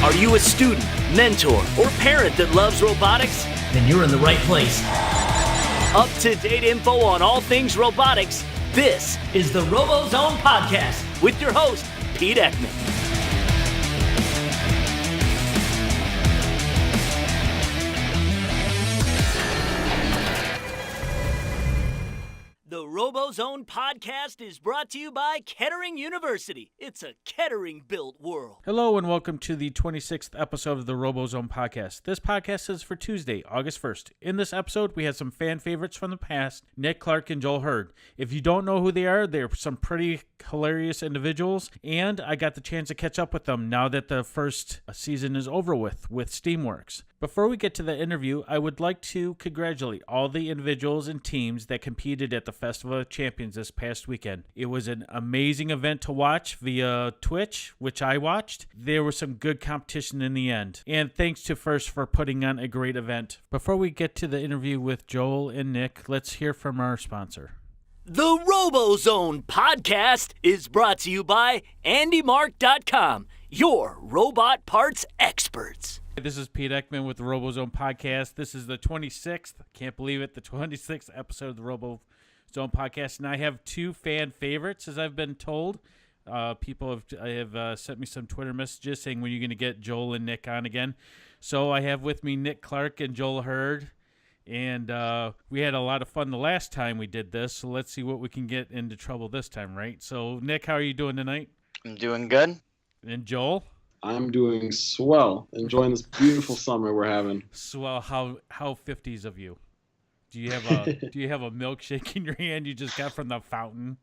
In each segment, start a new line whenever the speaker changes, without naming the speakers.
Are you a student, mentor, or parent that loves robotics?
Then you're in the right place.
Up-to-date info on all things robotics. This
is the Robozone Podcast
with your host, Pete Ekman. The Robozone Podcast is brought to you by Kettering University. It's a Kettering-built world.
Hello and welcome to the 26th episode of the Robozone Podcast. This podcast is for Tuesday, August 1st. In this episode, we had some fan favorites from the past, Nick Clark and Joel Hurd. If you don't know who they are, they're some pretty hilarious individuals, and I got the chance to catch up with them now that the first season is over with SteamWorks. Before we get to the interview, I would like to congratulate all the individuals and teams that competed at the Festival of Champions this past weekend. It was an amazing event to watch via Twitch, which I watched. There was some good competition in the end. And thanks to FIRST for putting on a great event. Before we get to the interview with Joel and Nick, let's hear from our sponsor.
The Robozone Podcast is brought to you by AndyMark.com, your robot parts experts.
This is Pete Ekman with the Robozone Podcast. This is the 26th, can't believe it, the 26th episode of the Robozone Podcast. And I have two fan favorites, as I've been told. People have sent me some Twitter messages saying, when are you going to get Joel and Nick on again? So I have with me Nick Clark and Joel Hurd. And we had a lot of fun the last time we did this. So let's see what we can get into trouble this time, right? So, Nick, how are you doing tonight?
I'm doing good.
And Joel?
I'm doing swell, enjoying this beautiful summer we're having.
Swell, how 50s of you? Do you have a milkshake in your hand you just got from the fountain?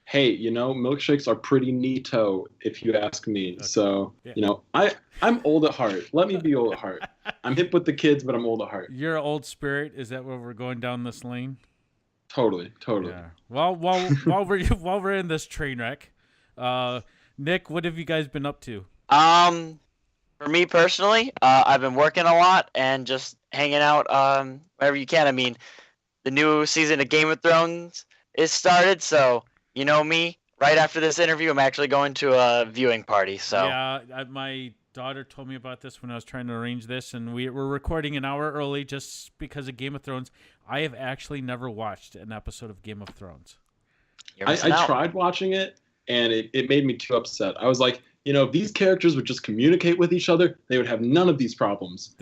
Hey, milkshakes are pretty neato if you ask me. Okay. So, yeah. I'm old at heart. Let me be old at heart. I'm hip with the kids, but I'm old at heart.
You're an old spirit. Is that where we're going down this lane?
Totally.
Yeah. Well, while we're in this train wreck, Nick, what have you guys been up to?
For me personally, I've been working a lot and just hanging out wherever you can. I mean, the new season of Game of Thrones is started, so you know me. Right after this interview, I'm actually going to a viewing party. So
yeah, my daughter told me about this when I was trying to arrange this, and we're recording an hour early just because of Game of Thrones. I have actually never watched an episode of Game of Thrones.
I tried watching it, and it made me too upset. I was like, if these characters would just communicate with each other, they would have none of these problems.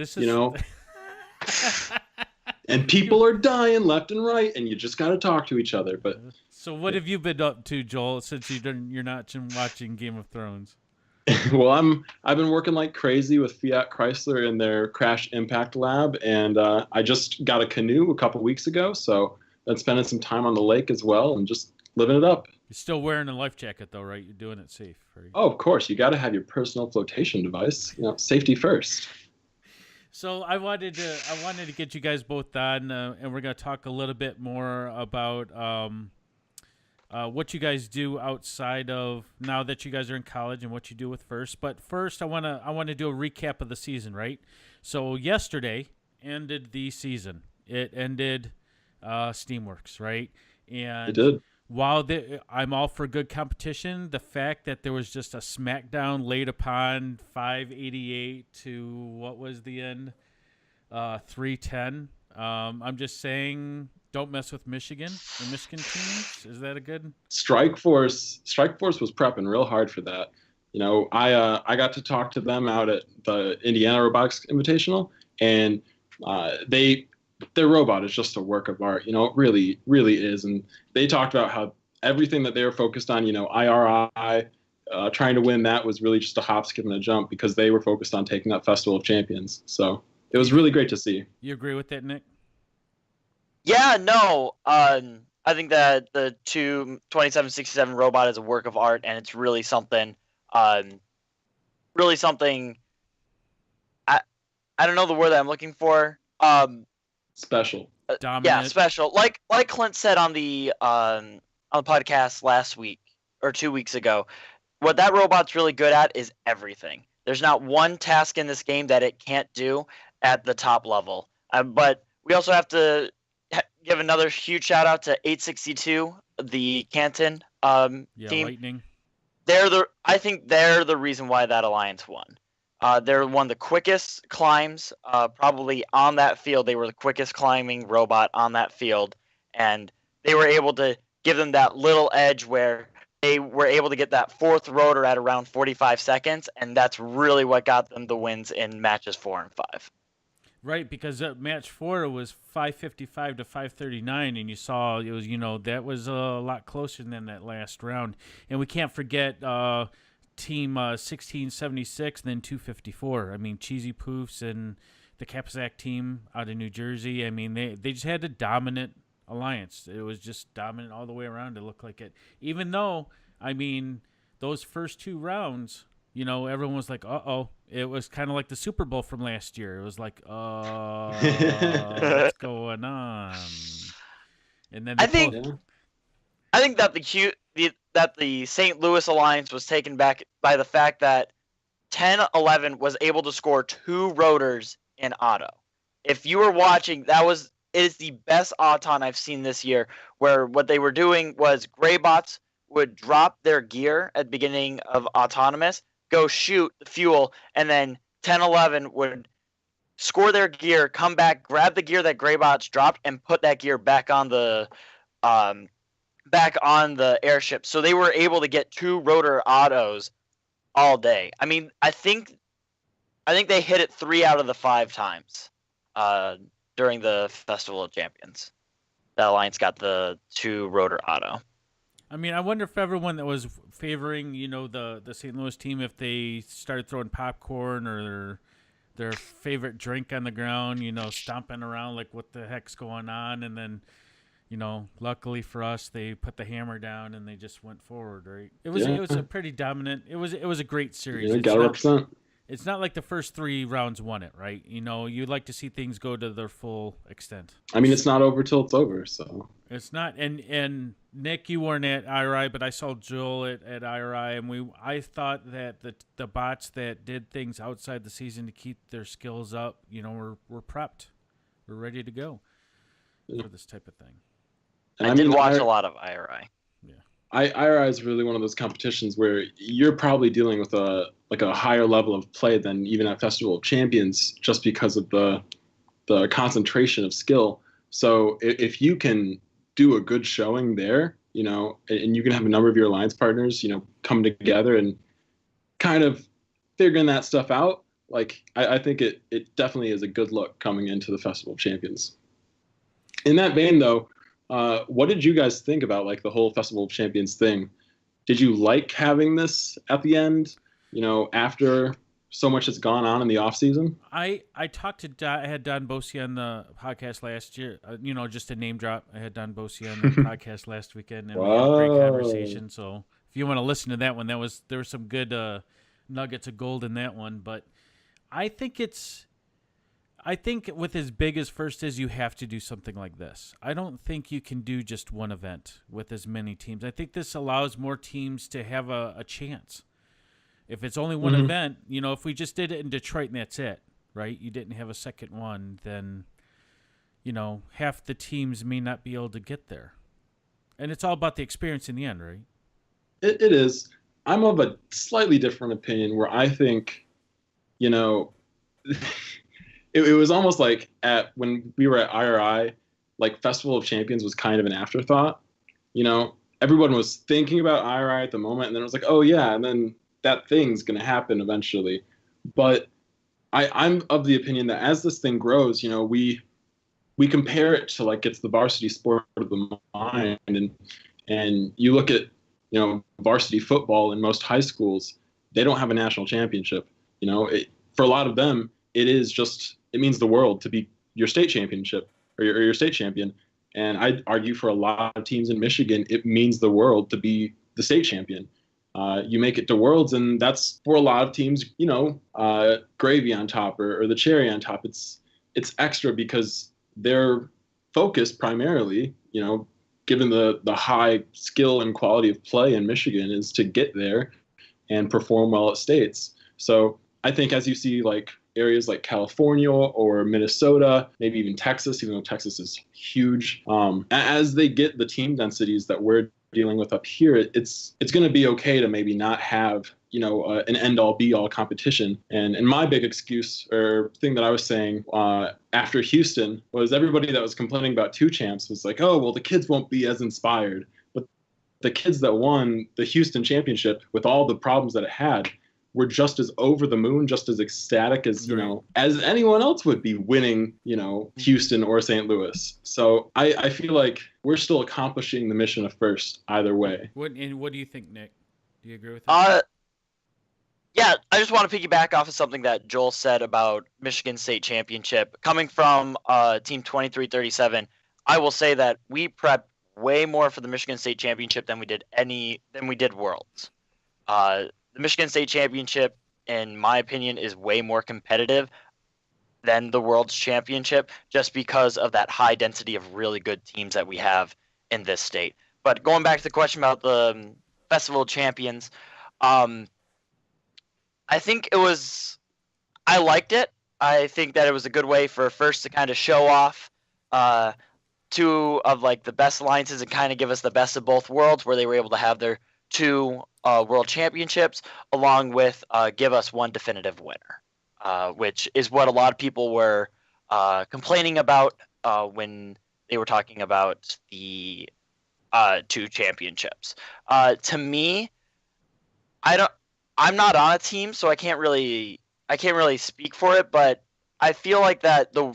And people are dying left and right, and you just got to talk to each other. But
so, what have you been up to, Joel? Since you're not watching Game of Thrones?
Well, I've been working like crazy with Fiat Chrysler in their crash impact lab, and I just got a canoe a couple weeks ago, so I've been spending some time on the lake as well, and just living it up.
You're still wearing a life jacket, though, right? You're doing it safe, right?
Oh, of course. You got to have your personal flotation device. Safety first.
So I wanted to get you guys both on, and we're going to talk a little bit more about what you guys do outside of now that you guys are in college and what you do with FIRST. But first, I want to do a recap of the season, right? So yesterday ended the season. It ended SteamWorks, right? And
it did.
While I'm all for good competition, the fact that there was just a smackdown laid upon 588 to what was the end, 310. I'm just saying, don't mess with Michigan. The Michigan teams, is that a good?
Strike Force was prepping real hard for that. I got to talk to them out at the Indiana Robotics Invitational, and their robot is just a work of art. It really, really is. And they talked about how everything that they were focused on, IRI, trying to win that was really just a hop, skip, and a jump because they were focused on taking that Festival of Champions. So it was really great to see.
You agree with that, Nick?
Yeah, no. I think that the 2767 robot is a work of art, and it's really something. Really something. I don't know the word that I'm looking for.
Special.
Dominant.
Yeah, special. Like Clint said on the podcast last week or 2 weeks ago, what that robot's really good at is everything. There's not one task in this game that it can't do at the top level. But we also have to give another huge shout out to 862, the Canton team.
Lightning.
I think they're the reason why that alliance won. They're one of the quickest climbs probably on that field. They were the quickest climbing robot on that field, and they were able to give them that little edge where they were able to get that fourth rotor at around 45 seconds, and that's really what got them the wins in matches 4 and 5.
Right, because match 4 was 5:55 to 5:39, and you saw it was, that was a lot closer than that last round. And we can't forget Team 1676, then 254. I mean, Cheesy Poofs and the Capsack team out of New Jersey. I mean, they just had a dominant alliance. It was just dominant all the way around. It looked like it. Even though, I mean, those first 2 rounds, everyone was like, uh-oh. It was kind of like the Super Bowl from last year. It was like, what's going on? And then
I think that the St. Louis Alliance was taken back by the fact that 10-11 was able to score 2 rotors in auto. If you were watching, it is the best Auton I've seen this year, where what they were doing was Greybots would drop their gear at the beginning of Autonomous, go shoot the fuel, and then 10-11 would score their gear, come back, grab the gear that Greybots dropped, and put that gear back on the airship. So they were able to get 2 rotor autos all day. I mean, I think they hit it 3 out of the 5 times during the Festival of Champions. The Alliance got the 2 rotor auto.
I mean, I wonder if everyone that was favoring, the St. Louis team, if they started throwing popcorn or their favorite drink on the ground, stomping around like what the heck's going on, and then, luckily for us, they put the hammer down and they just went forward. Right? It was a pretty dominant. It was a great series.
You gotta represent.
It's not like the first 3 rounds won it, right? You'd like to see things go to their full extent.
I mean, it's not over till it's over, so.
It's not. And Nick, you weren't at IRI, but I saw Joel at IRI, and I thought that the bots that did things outside the season to keep their skills up, were prepped. We're ready to go for this type of thing.
I did watch a lot of IRI.
IRI is really one of those competitions where you're probably dealing with a higher level of play than even at Festival of Champions, just because of the concentration of skill. So if you can do a good showing there, and you can have a number of your alliance partners, come together and kind of figuring that stuff out, like I think it definitely is a good look coming into the Festival of Champions. In that vein, though, what did you guys think about like the whole Festival of Champions thing? Did you like having this at the end, after so much has gone on in the off season?
I talked to I had Don Bosi on the podcast last year. Just a name drop. I had Don Bosi on the podcast last weekend, and we had a great conversation. So if you want to listen to that one, there were some good nuggets of gold in that one. But I think with as big as FIRST is, you have to do something like this. I don't think you can do just one event with as many teams. I think this allows more teams to have a chance. If it's only one event, if we just did it in Detroit and that's it, right? You didn't have a second one, then, half the teams may not be able to get there. And it's all about the experience in the end, right?
It is. I'm of a slightly different opinion where I think, it was almost like when we were at IRI, like Festival of Champions was kind of an afterthought. Everyone was thinking about IRI at the moment, and then it was like, oh yeah, and then that thing's going to happen eventually. But I'm of the opinion that as this thing grows, we compare it to like it's the varsity sport of the mind, and you look at varsity football in most high schools, they don't have a national championship. For a lot of them, it means the world to be your state championship or your state champion. And I'd argue for a lot of teams in Michigan, it means the world to be the state champion. You make it to Worlds, and that's for a lot of teams, gravy on top or the cherry on top. It's extra because they're focused primarily, given the high skill and quality of play in Michigan, is to get there and perform well at states. So I think as you see like areas like California or Minnesota, maybe even Texas, even though Texas is huge, as they get the team densities that we're dealing with up here, it's going to be okay to maybe not have an end-all be-all competition. And my big excuse or thing that I was saying after Houston was everybody that was complaining about two champs was like, oh, well, the kids won't be as inspired. But the kids that won the Houston championship with all the problems that it had were just as over the moon, just as ecstatic as, as anyone else would be winning, Houston or St. Louis. So I feel like we're still accomplishing the mission of FIRST either way.
What do you think, Nick? Do you agree with that?
Yeah, I just want to piggyback off of something that Joel said about Michigan State Championship. Coming from Team 2337, I will say that we prepped way more for the Michigan State Championship than we did Worlds. The Michigan State Championship, in my opinion, is way more competitive than the Worlds Championship, just because of that high density of really good teams that we have in this state. But going back to the question about the Festival of Champions, I think I liked it. I think that it was a good way for FIRST to kind of show off two of like the best alliances and kind of give us the best of both worlds, where they were able to have their two world championships along with give us one definitive winner, which is what a lot of people were complaining about when they were talking about the two championships. To me, I'm not on a team, so I can't really speak for it, but I feel like that the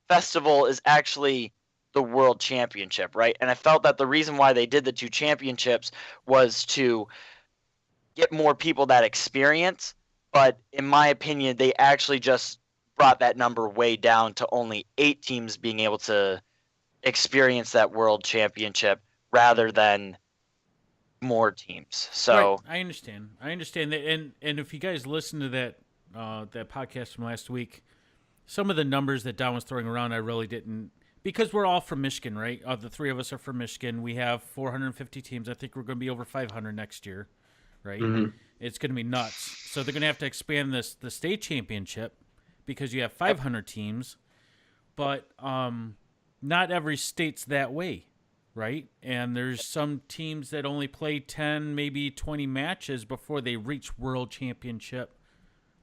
festival is actually the world championship, right? And I felt that the reason why they did the two championships was to get more people that experience, but in my opinion, they actually just brought that number way down to only 8 teams being able to experience that world championship rather than more teams. So
right. I understand that, and if you guys listen to that podcast from last week, some of the numbers that Don was throwing around, I really didn't, because we're all from Michigan, right? The 3 of us are from Michigan. We have 450 teams. I think we're going to be over 500 next year, right? Mm-hmm. It's going to be nuts. So they're going to have to expand the state championship because you have 500 teams, but not every state's that way. Right? And there's some teams that only play 10, maybe 20 matches before they reach world championship.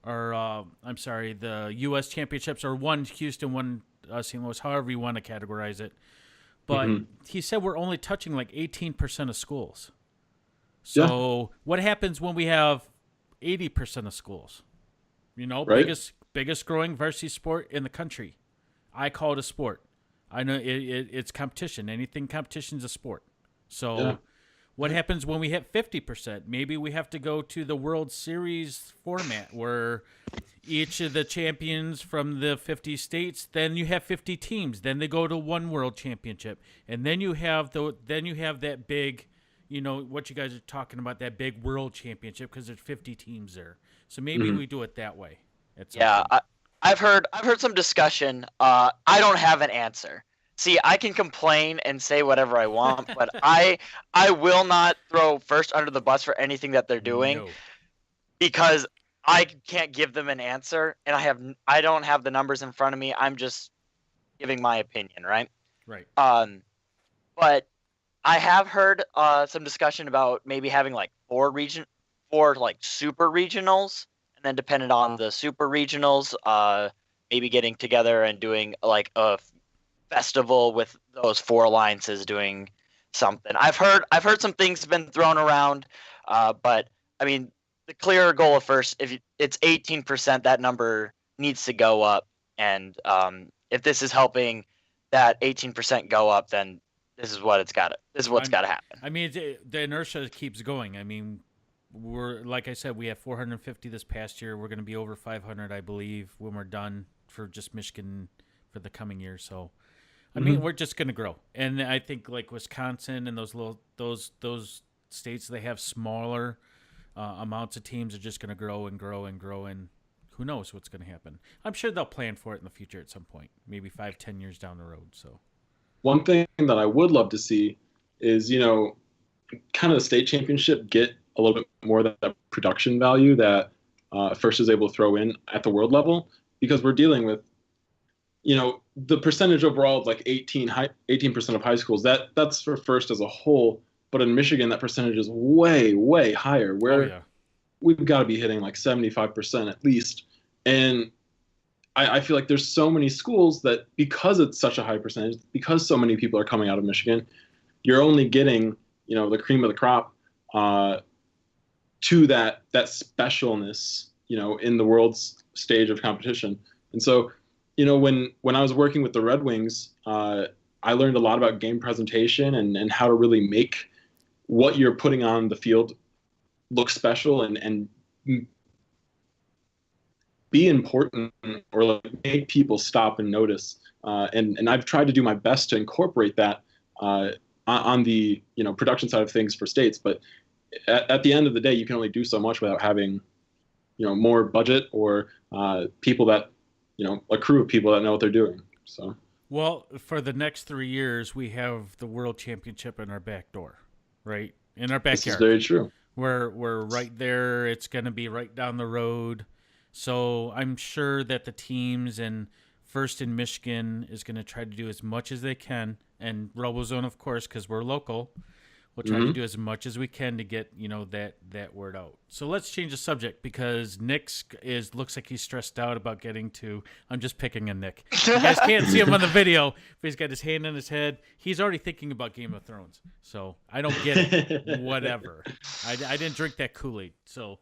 Or, the U.S. championships, or one Houston, one St. Louis, however you want to categorize it. But he said we're only touching like 18% of schools. So what happens when we have 80% of schools? Right? biggest growing varsity sport in the country. I call it a sport. I know it's competition. Anything competition is a sport. So what happens when we hit 50%? Maybe we have to go to the World Series format where each of the champions from the 50 states, then you have 50 teams. Then they go to one world championship. And then you have that big, what you guys are talking about, that big world championship, because there's 50 teams there. So maybe we do it that way.
I've heard some discussion. I don't have an answer. See, I can complain and say whatever I want, but I will not throw FIRST under the bus for anything that they're doing, because I can't give them an answer, and I don't have the numbers in front of me. I'm just giving my opinion, right?
Right.
But I have heard some discussion about maybe having like 4 super regionals. And then depending on the super regionals, maybe getting together and doing like a festival with those 4 alliances doing something. I've heard some things have been thrown around, but I mean, the clear goal of FIRST, if it's 18%, that number needs to go up. And if this is helping that 18% go up, then this is what's got to happen.
I mean, the inertia keeps going. I mean, we're, like I said, we have 450 this past year. We're going to be over 500, I believe, when we're done for just Michigan for the coming year. So, I mean, we're just going to grow. And I think like Wisconsin and those states, they have smaller amounts of teams, are just going to grow and grow and grow. And who knows what's going to happen? I'm sure they'll plan for it in the future at some point, maybe 5-10 years down the road. So,
one thing that I would love to see is, kind of the state championship get a little bit more of that production value that FIRST is able to throw in at the world level, because we're dealing with, the percentage overall of like 18% of high schools. That's for FIRST as a whole but in Michigan, that percentage is way, way higher, where we've got to be hitting like 75% at least. And I feel like there's so many schools that, because it's such a high percentage, because so many people are coming out of Michigan, you're only getting, the cream of the crop to that specialness, in the world's stage of competition. And so, when I was working with the Red Wings, I learned a lot about game presentation and how to really make what you're putting on the field look special and be important, or like make people stop and notice. And I've tried to do my best to incorporate that on the production side of things for states. But at the end of the day, you can only do so much without having more budget or people that a crew of people that know what they're doing. So.
Well, for the next 3 years, we have the World Championship in our back door, right? In our backyard.
This is very true.
We're right there. It's going to be right down the road. So I'm sure that the teams and FIRST in Michigan is going to try to do as much as they can. And Robozone, of course, because we're local, we'll try to do as much as we can to get, that word out. So let's change the subject, because Nick looks like he's stressed out about getting to. I'm just picking on Nick. You guys can't see him on the video, but he's got his hand on his head. He's already thinking about Game of Thrones. So I don't get it. Whatever. I didn't drink that Kool-Aid. So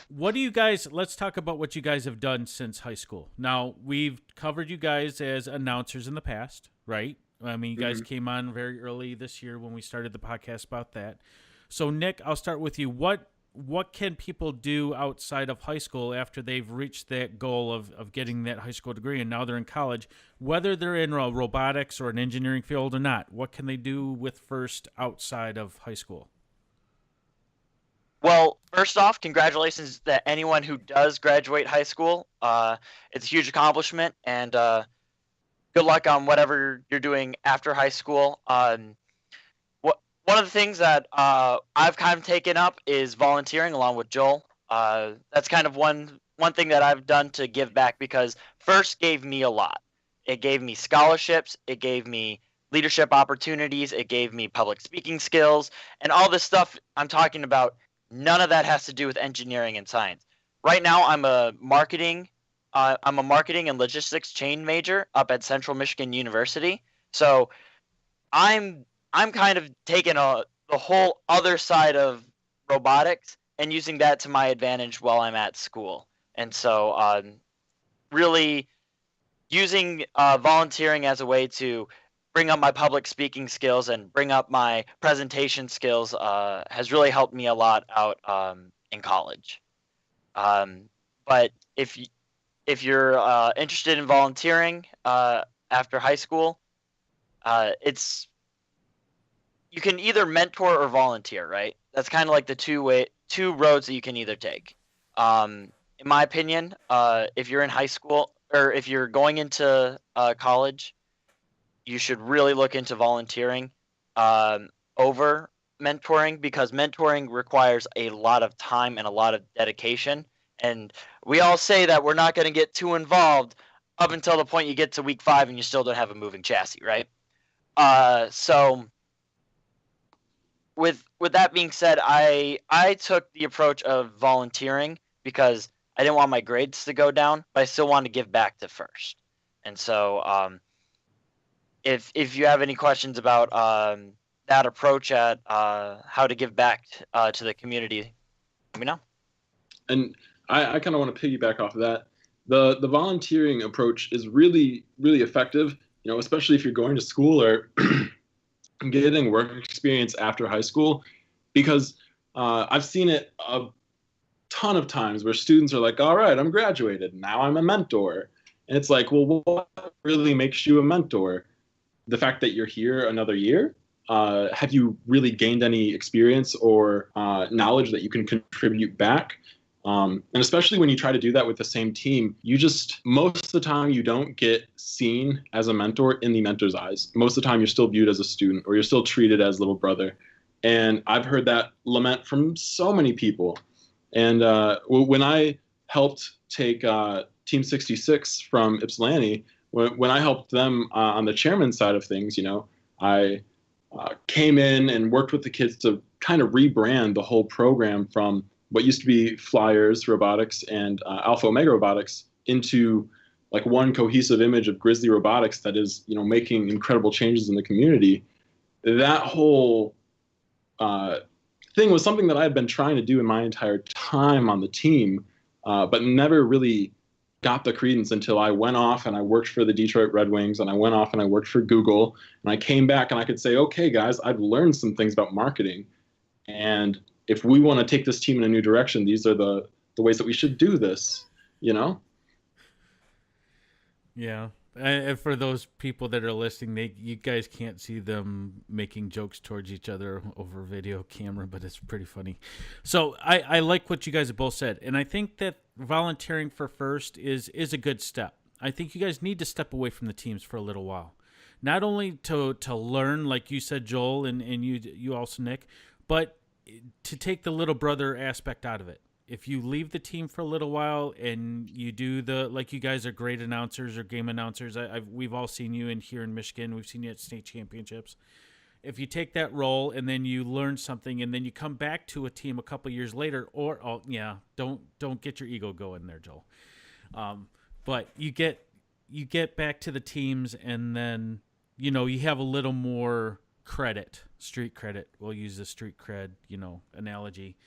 let's talk about what you guys have done since high school. Now, we've covered you guys as announcers in the past, right? I mean, you guys came on very early this year when we started the podcast about that. So, Nick, I'll start with you. What can people do outside of high school after they've reached that goal of getting that high school degree and now they're in college, whether they're in robotics or an engineering field or not? What can they do with FIRST outside of high school?
Well, first off, congratulations to anyone who does graduate high school. It's a huge accomplishment, and good luck on whatever you're doing after high school. One of the things that I've kind of taken up is volunteering along with Joel. That's kind of one thing that I've done to give back, because FIRST gave me a lot. It gave me scholarships. It gave me leadership opportunities. It gave me public speaking skills, and all this stuff I'm talking about. None of that has to do with engineering and science. Right now, I'm a marketing and logistics chain major up at Central Michigan University. So I'm kind of taking the whole other side of robotics and using that to my advantage while I'm at school. And so really using volunteering as a way to bring up my public speaking skills and bring up my presentation skills has really helped me a lot out in college. But if you're interested in volunteering after high school, you can either mentor or volunteer, right? That's kind of like the two roads that you can either take. In my opinion, if you're in high school or if you're going into college, you should really look into volunteering over mentoring, because mentoring requires a lot of time and a lot of dedication. And we all say that we're not going to get too involved up until the point you get to week 5 and you still don't have a moving chassis, right? So with that being said, I took the approach of volunteering because I didn't want my grades to go down, but I still wanted to give back to FIRST. And so if you have any questions about that approach at how to give back to the community, let me know. And
I kind of want to piggyback off of that. The volunteering approach is really, really effective, especially if you're going to school or getting work experience after high school, because I've seen it a ton of times where students are like, all right, I'm graduated. Now I'm a mentor. And it's like, well, what really makes you a mentor? The fact that you're here another year? Have you really gained any experience or knowledge that you can contribute back? And especially when you try to do that with the same team, most of the time you don't get seen as a mentor in the mentor's eyes. Most of the time you're still viewed as a student, or you're still treated as little brother. And I've heard that lament from so many people. And when I helped take Team 66 from Ypsilanti, when I helped them on the chairman side of things, I came in and worked with the kids to kind of rebrand the whole program from what used to be Flyers Robotics and Alpha Omega Robotics into like one cohesive image of Grizzly Robotics that is, making incredible changes in the community. That whole thing was something that I had been trying to do in my entire time on the team, but never really got the credence until I went off and I worked for the Detroit Red Wings, and I went off and I worked for Google, and I came back and I could say, okay, guys, I've learned some things about marketing, and if we want to take this team in a new direction, these are the ways that we should do this,
Yeah. And for those people that are listening, you guys can't see them making jokes towards each other over video camera, but it's pretty funny. So I like what you guys have both said, and I think that volunteering for FIRST is a good step. I think you guys need to step away from the teams for a little while, not only to learn, like you said, Joel, and you also, Nick, but to take the little brother aspect out of it. If you leave the team for a little while and you do like you guys are great announcers or game announcers, we've all seen you in Michigan. We've seen you at state championships. If you take that role and then you learn something and then you come back to a team a couple years later, don't get your ego going there, Joel. But you get back to the teams and then, you have a little more credit, street credit. We'll use the street cred, analogy.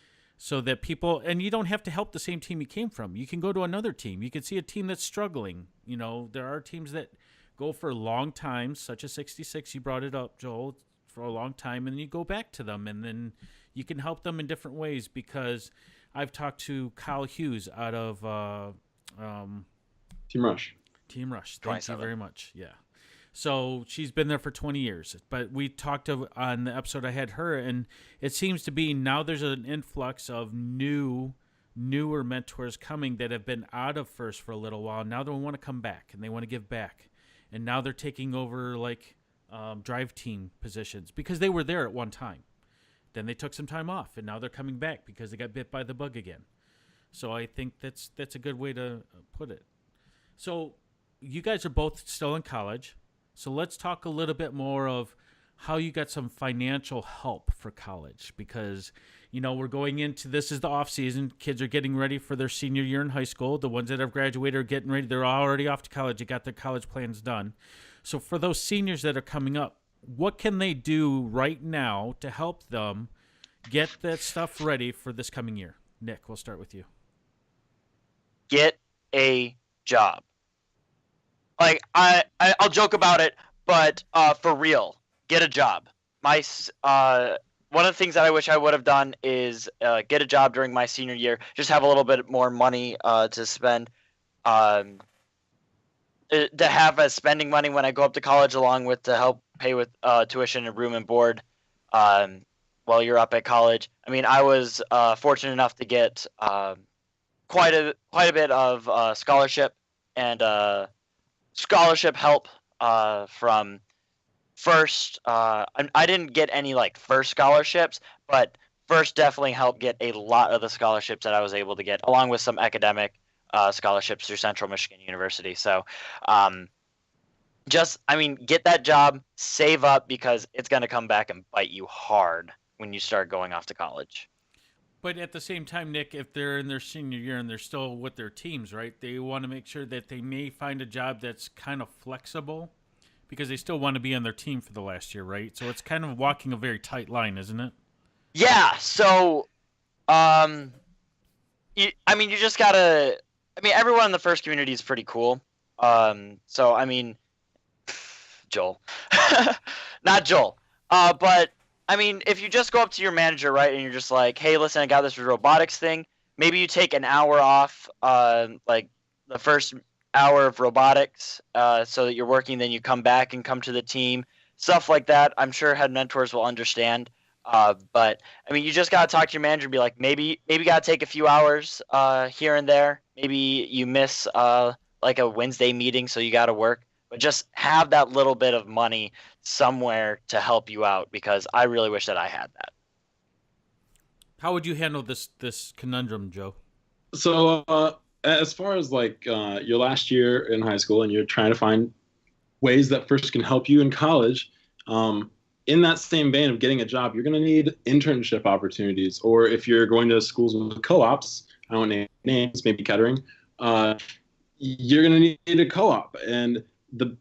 So that people, and you don't have to help the same team you came from. You can go to another team. You can see a team that's struggling. There are teams that go for long times, such as 66. You brought it up, Joel, for a long time, and then you go back to them, and then you can help them in different ways. Because I've talked to Kyle Hughes out of
Team Rush.
Thank you very much. Yeah. So she's been there for 20 years. But we talked on the episode I had her, and it seems to be now there's an influx of newer mentors coming that have been out of FIRST for a little while. Now they want to come back, and they want to give back. And now they're taking over drive team positions because they were there at one time. Then they took some time off, and now they're coming back because they got bit by the bug again. So I think that's a good way to put it. So you guys are both still in college. So let's talk a little bit more of how you got some financial help for college, because, we're going into, this is the off season. Kids are getting ready for their senior year in high school. The ones that have graduated are getting ready. They're already off to college. They got their college plans done. So for those seniors that are coming up, what can they do right now to help them get that stuff ready for this coming year? Nick, we'll start with you.
Get a job. Like, I'll joke about it, but for real, get a job. One of the things that I wish I would have done is get a job during my senior year, just have a little bit more money to spend, to have as spending money when I go up to college, along with to help pay with tuition and room and board while you're up at college. I mean, I was fortunate enough to get quite a bit of scholarship and scholarship help from FIRST. I didn't get any FIRST scholarships, but FIRST definitely helped get a lot of the scholarships that I was able to get, along with some academic scholarships through Central Michigan University. So get that job, save up, because it's going to come back and bite you hard when you start going off to college.
But at the same time, Nick, if they're in their senior year and they're still with their teams, right, they want to make sure that they may find a job that's kind of flexible, because they still want to be on their team for the last year, right? So it's kind of walking a very tight line, isn't it?
Yeah. So, you just gotta. Everyone in the FIRST community is pretty cool. Joel, not Joel. But if you just go up to your manager, right, and you're just like, hey, listen, I got this robotics thing. Maybe you take an hour off, the first hour of robotics, so that you're working, then you come back and come to the team. Stuff like that. I'm sure head mentors will understand. But you just got to talk to your manager and be like, maybe you got to take a few hours here and there. Maybe you miss a Wednesday meeting, so you got to work. But just have that little bit of money somewhere to help you out, because I really wish that I had that.
How would you handle this conundrum, Joe?
So as far as your last year in high school and you're trying to find ways that FIRST can help you in college, in that same vein of getting a job, you're going to need internship opportunities. Or if you're going to schools with co-ops, I don't name names, maybe Kettering, you're going to need a co-op. And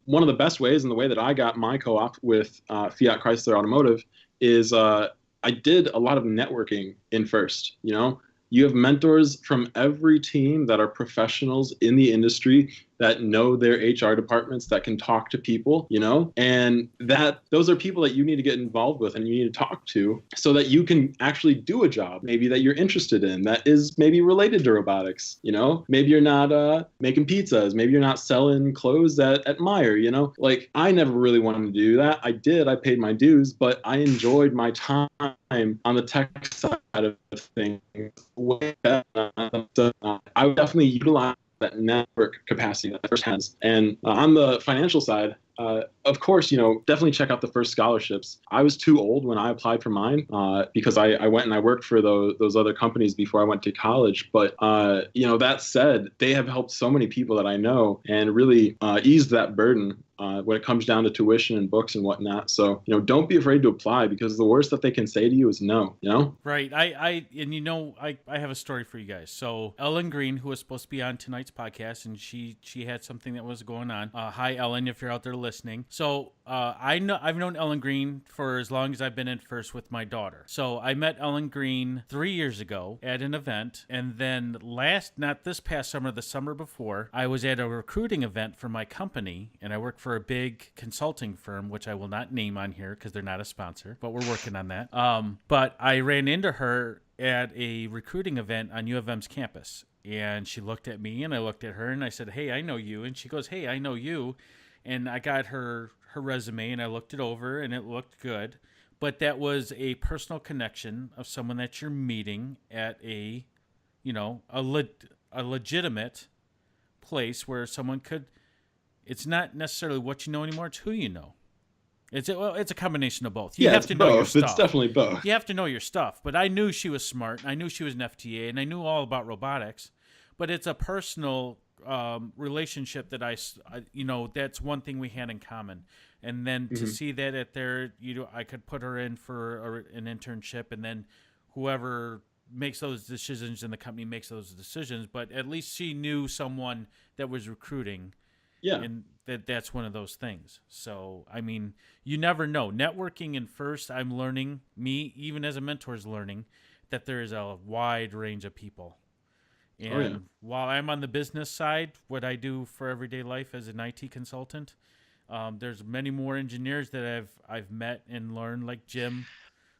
one of the best ways, and the way that I got my co-op with Fiat Chrysler Automotive, is I did a lot of networking in FIRST. You have mentors from every team that are professionals in the industry that know their HR departments, that can talk to people, and those are people that you need to get involved with and you need to talk to so that you can actually do a job maybe that you're interested in that is maybe related to robotics. Maybe you're not making pizzas, maybe you're not selling clothes at Meijer. Like, I never really wanted to do that. I paid my dues, but I enjoyed my time on the tech side of things way better. So, I would definitely utilize that network capacity that FIRST has. And on the financial side, of course, definitely check out the FIRST scholarships. I was too old when I applied for mine because I went and I worked for those other companies before I went to college. But, that said, they have helped so many people that I know and really eased that burden when it comes down to tuition and books and whatnot. So, don't be afraid to apply, because the worst that they can say to you is no,
Right. I have a story for you guys. So Ellen Green, who was supposed to be on tonight's podcast, and she had something that was going on. Hi, Ellen, if you're out there listening. So I've known Ellen Green for as long as I've been in FIRST with my daughter. So I met Ellen Green 3 years ago at an event, and then not this past summer, the summer before, I was at a recruiting event for my company, and I work for a big consulting firm, which I will not name on here because they're not a sponsor, but we're working on that. But I ran into her at a recruiting event on U of M's campus, and she looked at me and I looked at her and I said, "Hey, I know you." And she goes, "Hey, I know you." And I got her resume and I looked it over and it looked good. But that was a personal connection of someone that you're meeting at a legitimate place where someone could. It's not necessarily what you know anymore; it's who you know. It's a combination of both. You have to know your stuff.
It's definitely both.
You have to know your stuff. But I knew she was smart. I knew she was an FTA, and I knew all about robotics. But it's a personal relationship that that's one thing we had in common. And then to see that at their, I could put her in for an internship, and then whoever makes those decisions in the company makes those decisions. But at least she knew someone that was recruiting.
Yeah.
And that's one of those things. So, I mean, you never know. Networking in FIRST, I'm learning, me, even as a mentor, is learning that there is a wide range of people. And while I'm on the business side, what I do for everyday life as an IT consultant, there's many more engineers that I've met and learned, like Jim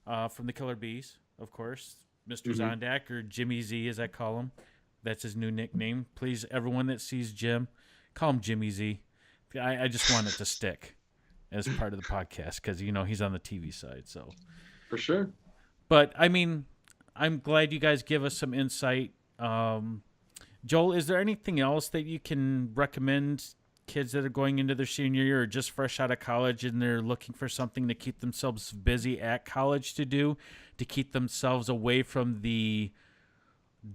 from the Killer Bees, of course, Mr. Zondak, or Jimmy Z, as I call him. That's his new nickname. Please, everyone that sees Jim, call him Jimmy Z. I just want it to stick as part of the podcast because, he's on the TV side. So,
for sure.
But, I mean, I'm glad you guys give us some insight. Joel, is there anything else that you can recommend kids that are going into their senior year or just fresh out of college and they're looking for something to keep themselves busy at college to do, to keep themselves away from the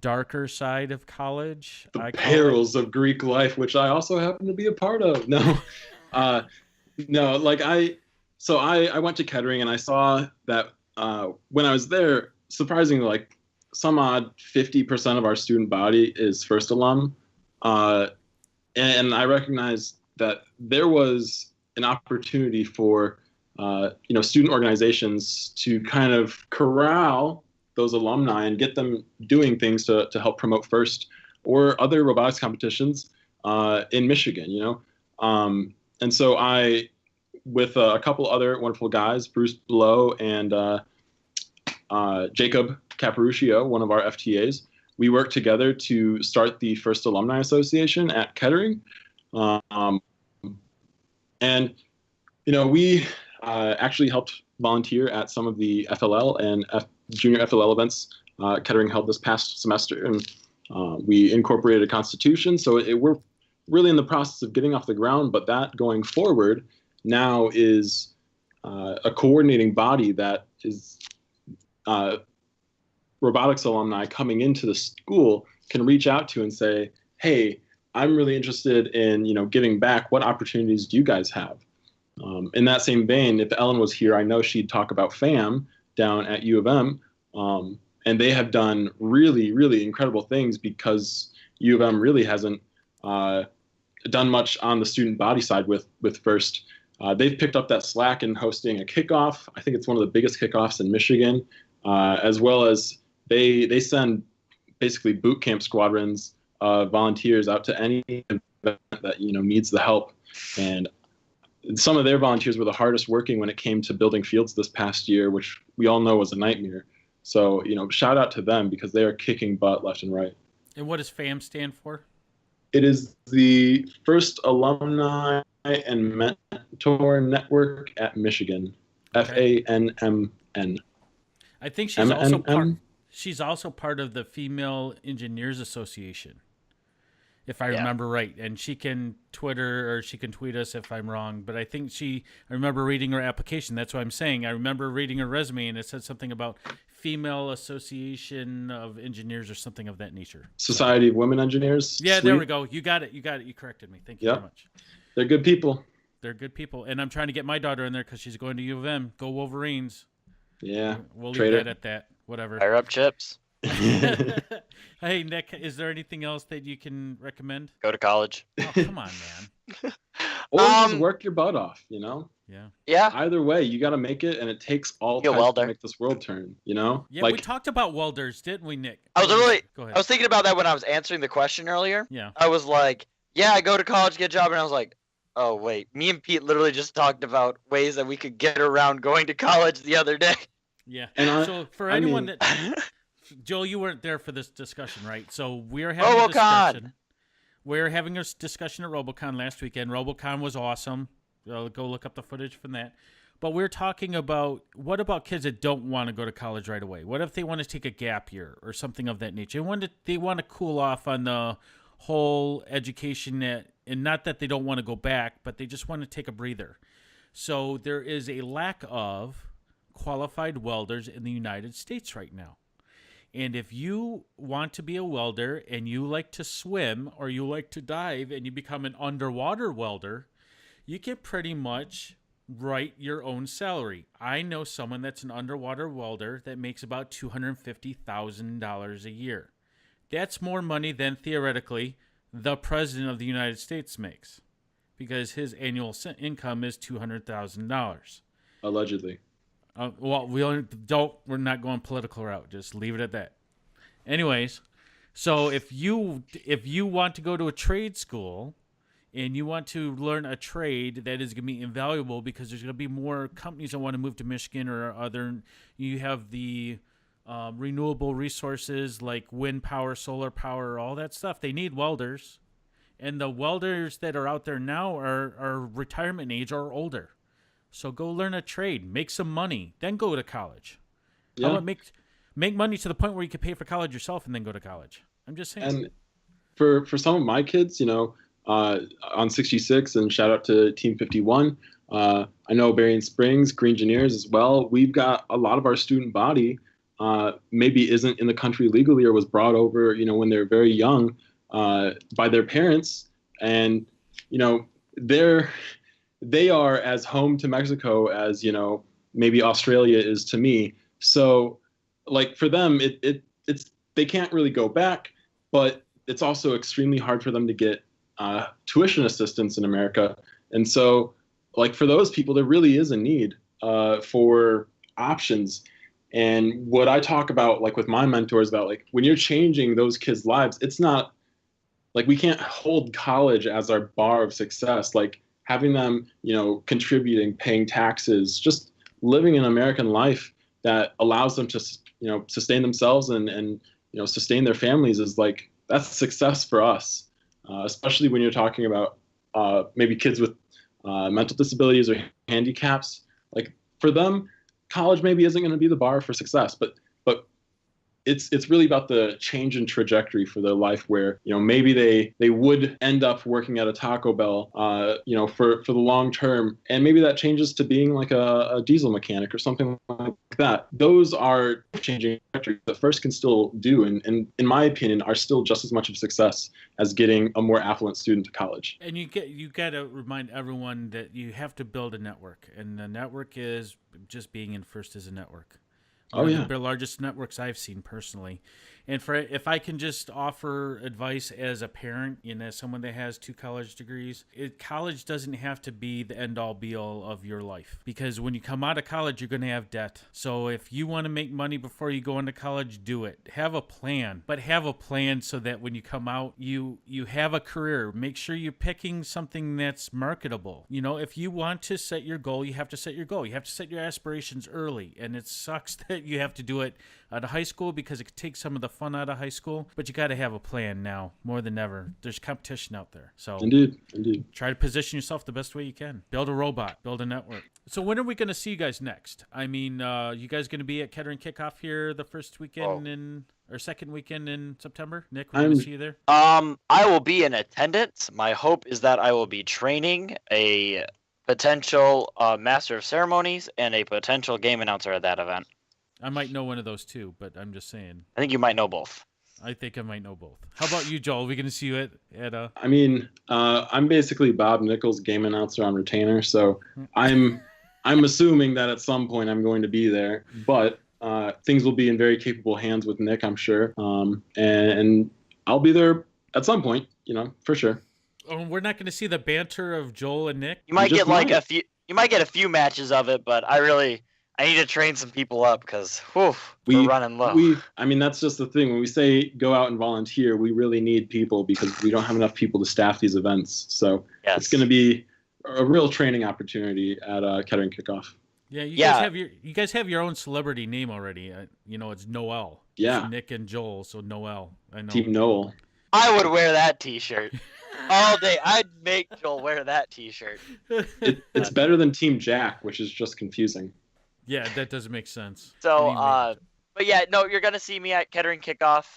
darker side of college?
The perils of Greek life, which I also happen to be a part of. No, I went to Kettering and I saw that when I was there, surprisingly, like some odd 50% of our student body is FIRST alum. And I recognized that there was an opportunity for, student organizations to kind of corral those alumni and get them doing things to help promote FIRST or other robotics competitions in Michigan, And so I, with a couple other wonderful guys, Bruce Blow and Jacob Caparuccio, one of our FTAs, we worked together to start the FIRST Alumni Association at Kettering. We actually helped volunteer at some of the FLL and junior FLL events Kettering held this past semester, and we incorporated a constitution. So we're really in the process of getting off the ground, but that going forward now is a coordinating body that is robotics alumni coming into the school can reach out to and say, "Hey, I'm really interested in, giving back. What opportunities do you guys have?" In that same vein, if Ellen was here, I know she'd talk about FAM down at U of M. And they have done really, really incredible things because U of M really hasn't done much on the student body side with FIRST. They've picked up that slack in hosting a kickoff. I think it's one of the biggest kickoffs in Michigan, as well as they send basically boot camp squadrons of volunteers out to any event that needs the help. And some of their volunteers were the hardest working when it came to building fields this past year, which we all know was a nightmare. So, shout out to them because they are kicking butt left and right.
And what does FAM stand for?
It is the FIRST Alumni and Mentor Network at Michigan.
Okay.
FANMN.
I think she's also part of the Female Engineers Association, if I remember right. And she can Twitter or she can tweet us if I'm wrong. But I think I remember reading her application. That's what I'm saying. I remember reading her resume and it said something about Female Association of Engineers or something of that nature.
Society of Women Engineers.
Yeah, there we go. You got it. You corrected me. Thank you very much.
They're good people.
They're good people. And I'm trying to get my daughter in there because she's going to U of M. Go Wolverines.
Yeah.
We'll leave that at that. Whatever.
Fire up chips.
Hey, Nick, is there anything else that you can recommend?
Go to college.
Oh, come on, man.
Or just work your butt off,
Yeah.
Yeah.
Either way, you got to make it, and it takes all time to make this world turn,
Yeah, we talked about welders, didn't we, Nick?
Go ahead.
I
was thinking about that when I was answering the question earlier.
Yeah.
I was like, I go to college, get a job, and I was like, oh, wait. Me and Pete literally just talked about ways that we could get around going to college the other day.
Yeah. So for anyone that... Joel, you weren't there for this discussion, right? So we're having a discussion. We're having a discussion at RoboCon last weekend. RoboCon was awesome. Go look up the footage from that. But we're talking about, what about kids that don't want to go to college right away? What if they want to take a gap year or something of that nature? They want to cool off on the whole education, and not that they don't want to go back, but they just want to take a breather. So there is a lack of qualified welders in the United States right now. And if you want to be a welder and you like to swim or you like to dive and you become an underwater welder, you can pretty much write your own salary. I know someone that's an underwater welder that makes about $250,000 a year. That's more money than theoretically the president of the United States makes, because his annual income is $200,000.
Allegedly.
Well, we're not going political route. Just leave it at that. Anyways, so if you want to go to a trade school and you want to learn a trade that is going to be invaluable because there's going to be more companies that want to move to Michigan or other, you have the renewable resources like wind power, solar power, all that stuff. They need welders. And the welders that are out there now are retirement age or older. So go learn a trade, make some money, then go to college.
Yeah.
How about make money to the point where you can pay for college yourself and then go to college? I'm just saying.
And for some of my kids, on 66, and shout out to Team 51, I know Berrien Springs, Green Engineers as well. We've got a lot of our student body maybe isn't in the country legally or was brought over, when they're very young by their parents. And, they are as home to Mexico as, maybe Australia is to me. So like for them, it's they can't really go back, but it's also extremely hard for them to get tuition assistance in America. And so like for those people, there really is a need for options. And what I talk about, like with my mentors, about like when you're changing those kids' lives, it's not like we can't hold college as our bar of success. Like having them, contributing, paying taxes, just living an American life that allows them to, sustain themselves and sustain their families is like, that's success for us, especially when you're talking about maybe kids with mental disabilities or handicaps. Like for them, college maybe isn't going to be the bar for success, but it's really about the change in trajectory for their life, where maybe they would end up working at a Taco Bell for the long term, and maybe that changes to being like a diesel mechanic or something like that. Those are changing trajectories that FIRST can still do, and in my opinion are still just as much of a success as getting a more affluent student to college.
And you got to remind everyone that you have to build a network, and the network is just being in FIRST as a network. One of the largest networks I've seen personally. And if I can just offer advice as a parent and as someone that has 2 college degrees, college doesn't have to be the end-all be-all of your life. Because when you come out of college, you're going to have debt. So if you want to make money before you go into college, do it. Have a plan. But have a plan so that when you come out, you have a career. Make sure you're picking something that's marketable. If you want to set your goal, you have to set your goal. You have to set your aspirations early. And it sucks that you have to do it out of high school because it takes some of the fun out of high school, but you got to have a plan now more than ever. There's competition out there. So
Indeed.
Try to position yourself the best way you can. Build a robot, build a network. So when are we going to see you guys next? I mean, you guys going to be at Kettering Kickoff here the first weekend or second weekend in September? Nick, we're going to see you there?
I will be in attendance. My hope is that I will be training a potential Master of Ceremonies and a potential game announcer at that event.
I might know one of those too, but I'm just saying.
I think you might know both.
I think I might know both. How about you, Joel? Are we going to see you at
I mean, I'm basically Bob Nichols, game announcer on retainer, so I'm assuming that at some point I'm going to be there, but things will be in very capable hands with Nick, I'm sure, and I'll be there at some point, for sure.
Oh, we're not going to see the banter of Joel and Nick?
You might get you might get a few matches of it, but I need to train some people up because we're running low.
I mean, that's just the thing. When we say go out and volunteer, we really need people because we don't have enough people to staff these events. So It's going to be a real training opportunity at Kettering Kickoff.
Yeah, you guys have your own celebrity name already. It's Noel.
Yeah.
It's Nick and Joel, so Noel. I know.
Team Noel.
I would wear that T-shirt all day. I'd make Joel wear that T-shirt.
It's better than Team Jack, which is just confusing.
Yeah, that doesn't make sense.
So, but yeah, no, you're going to see me at Kettering Kickoff.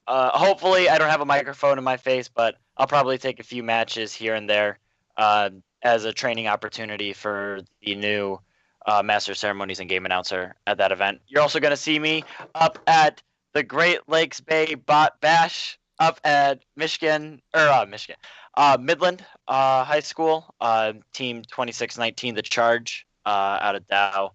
Hopefully I don't have a microphone in my face, but I'll probably take a few matches here and there as a training opportunity for the new Master of Ceremonies and Game Announcer at that event. You're also going to see me up at the Great Lakes Bay Bot Bash up at Midland High School, Team 2619, The Charge. Out of Dow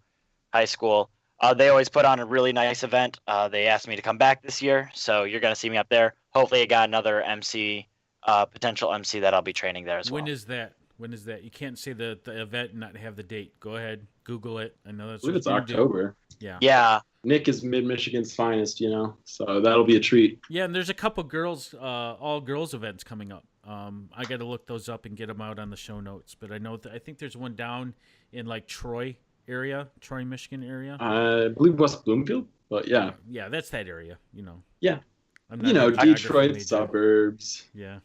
High School. They always put on a really nice event. They asked me to come back this year, so you're going to see me up there. Hopefully I got another potential MC that I'll be training there as well.
When is that? You can't say the event and not have the date. Go ahead, Google it. I know that's.
I believe it's October.
Yeah.
Nick is Mid-Michigan's finest, so that'll be a treat.
Yeah, and there's a couple girls, all girls events coming up. I got to look those up and get them out on the show notes. But I think there's one down in like Troy, Michigan area.
I believe West Bloomfield, but yeah.
Yeah, that's that area,
Yeah.
I'm
Detroit suburbs.
Yeah.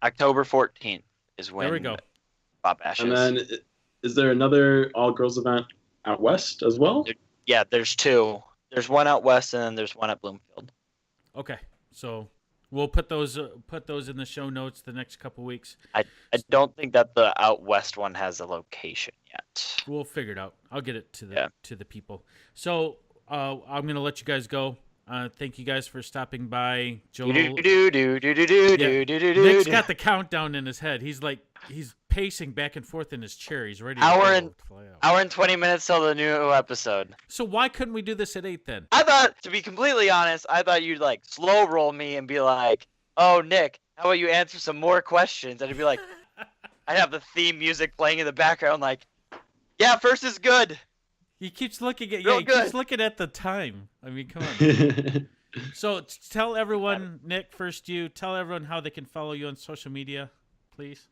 October 14th is when.
There we go.
Bob Bash.
And then, is there another all-girls event out west as well?
Yeah, there's 2. There's one out west, and then there's one at Bloomfield.
Okay, so we'll put those in the show notes the next couple weeks.
I don't think that the out west one has a location yet.
We'll figure it out. I'll get it to the people. So I'm gonna let you guys go. Thank you guys for stopping by. Joel. Nick's got the countdown in his head. He's pacing back and forth in his chair. He's ready to
hour and 20 minutes till the new episode.
So why couldn't we do this at 8 then?
I thought, to be completely honest, you'd slow roll me and be like, oh, Nick, how about you answer some more questions? And it'd be like, I'd have the theme music playing in the background yeah, FIRST is good.
He keeps looking at
keeps
looking at the time. I mean, come on. So tell everyone, Nick, first tell everyone how they can follow you on social media, please.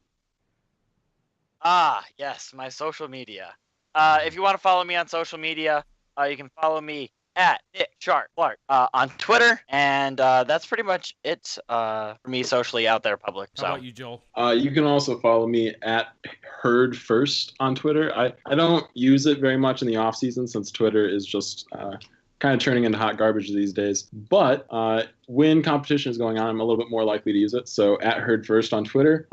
Yes, my social media. If you want to follow me on social media, you can follow me at Nick Sharp Clark on Twitter, and that's pretty much it for me socially out there public.
How about you, Joel?
You can also follow me at Hurd FIRST on Twitter. I don't use it very much in the off season since Twitter is just kind of turning into hot garbage these days. But when competition is going on, I'm a little bit more likely to use it. So at Hurd FIRST on Twitter.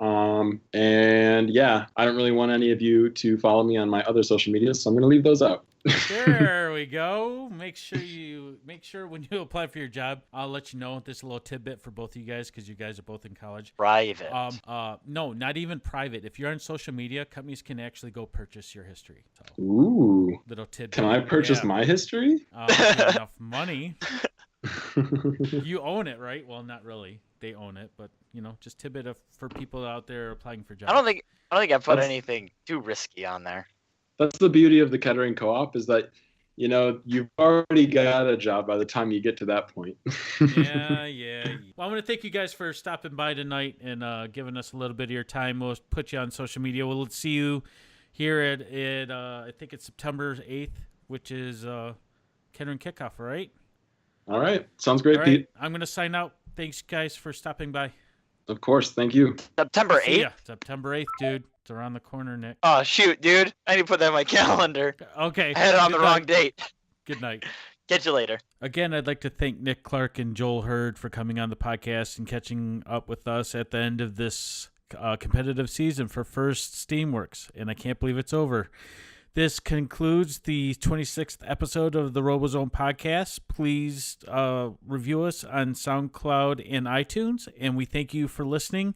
And yeah, I don't really want any of you to follow me on my other social medias, so I'm going to leave those out.
There we go. Make sure when you apply for your job, I'll let you know. This is a little tidbit for both of you guys because you guys are both in college.
Private.
No, not even private. If you're on social media, companies can actually go purchase your history. So,
Ooh.
little tidbit.
Can I purchase my history?
If you have enough money. You own it, right? Well, not really. They own it, but just tidbit for people out there applying for jobs.
I don't think I put anything too risky on there.
That's the beauty of the Kettering Co-op is that, you've already got a job by the time you get to that point.
Yeah. Well, I want to thank you guys for stopping by tonight and giving us a little bit of your time. We'll put you on social media. We'll see you here at I think it's September 8th, which is Kettering Kickoff, all right?
All right. Sounds great,
all right.
Pete.
I'm going to sign out. Thanks, guys, for stopping by.
Of course. Thank you.
September 8th?
Yeah, September 8th, dude. It's around the corner, Nick.
Oh, shoot, dude. I need to put that in my calendar.
Okay.
I had it on the wrong date.
Good night.
Catch you later.
Again, I'd like to thank Nick Clark and Joel Hurd for coming on the podcast and catching up with us at the end of this competitive season for FIRST SteamWorks, and I can't believe it's over. This concludes the 26th episode of the Robozone podcast. Please review us on SoundCloud and iTunes, and we thank you for listening.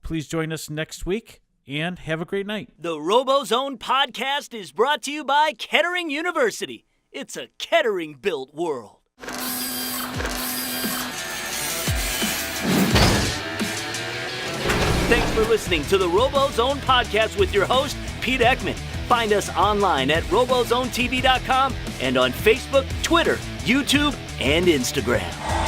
Please join us next week, and have a great night.
The Robozone podcast is brought to you by Kettering University. It's a Kettering-built world. Thanks for listening to the Robozone podcast with your host, Pete Ekman. Find us online at robozonetv.com and on Facebook, Twitter, YouTube, and Instagram.